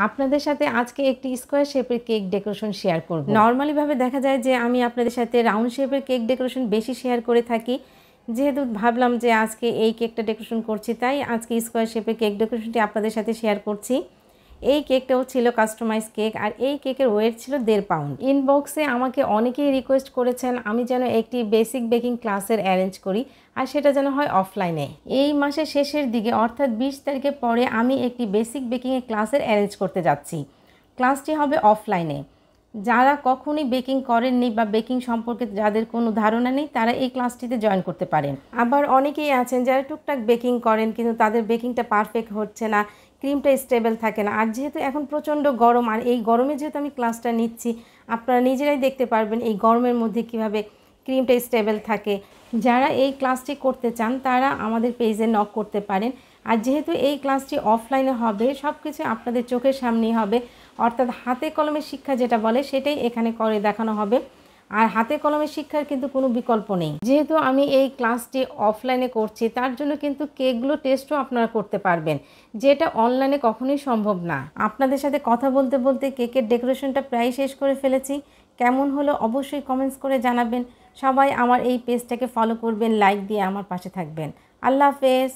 আপনাদের সাথে আজকে একটি স্কোয়ার শেপের কেক ডেকোরেশন শেয়ার করব। নর্মালি ভাবে দেখা যায় যে আমি আপনাদের সাথে রাউন্ড শেপের কেক ডেকোরেশন বেশি শেয়ার করে থাকি, যেহেতু ভাবলাম যে আজকে এই কেকটা ডেকোরেশন করছি, তাই আজকে স্কোয়ার শেপের কেক ডেকোরেশনটি আপনাদের সাথে শেয়ার করছি। এই কেকটাও ছিল কাস্টমাইজ কেক, আর এই কেকের ওয়েট ছিল 1.5 পাউন্ড। ইনবক্সে আমাকে অনেকেই রিকোয়েস্ট করেছেন আমি যেন একটি বেসিক বেকিং ক্লাসের অ্যারেঞ্জ করি, আর সেটা যেন হয় অফলাইনে। এই মাসের শেষের দিকে অর্থাৎ 20 তারিখের পরে আমি একটি বেসিক বেকিংয়ের ক্লাসের অ্যারেঞ্জ করতে যাচ্ছি। ক্লাসটি হবে অফলাইনে। যারা কখনোই বেকিং করেননি বা বেকিং সম্পর্কে যাদের কোনো ধারণা নেই, তারা এই ক্লাসটিতে জয়েন করতে পারেন। আবার অনেকেই আছেন যারা টুকটাক বেকিং করেন, কিন্তু তাদের বেকিংটা পারফেক্ট হচ্ছে না, ক্রিমটা স্টেবল থাকে না। আর যেহেতু এখন প্রচণ্ড গরম, আর এই গরমে যেহেতু আমি ক্লাসটা নিচ্ছি, আপনারা নিজেরাই দেখতে পারবেন এই গরমের মধ্যে কিভাবে ক্রিমটা স্টেবল থাকে। যারা এই ক্লাসটি করতে চান তারা আমাদের পেজে নক করতে পারেন। আর যেহেতু এই ক্লাসটি অফলাইনে হবে, সব কিছু আপনাদের চোখের সামনেই হবে, অর্থাৎ হাতে কলমে শিক্ষা যেটা বলে সেটাই এখানে করে দেখানো হবে। আর হাতে কলমে শিক্ষার কিন্তু কোনো বিকল্প নেই। যেহেতু আমি এই ক্লাসটি অফলাইনে করছি, তার জন্য কিন্তু কেকগুলো টেস্টও আপনারা করতে পারবেন, যেটা অনলাইনে কখনোই সম্ভব না। আপনাদের সাথে কথা বলতে বলতে কেকের ডেকোরেশনটা প্রায় শেষ করে ফেলেছি। কেমন হলো অবশ্যই কমেন্টস করে জানাবেন। সবাই আমার এই পেজটাকে ফলো করবেন, লাইক দিয়ে আমার পাশে থাকবেন। আল্লাহ হাফেজ।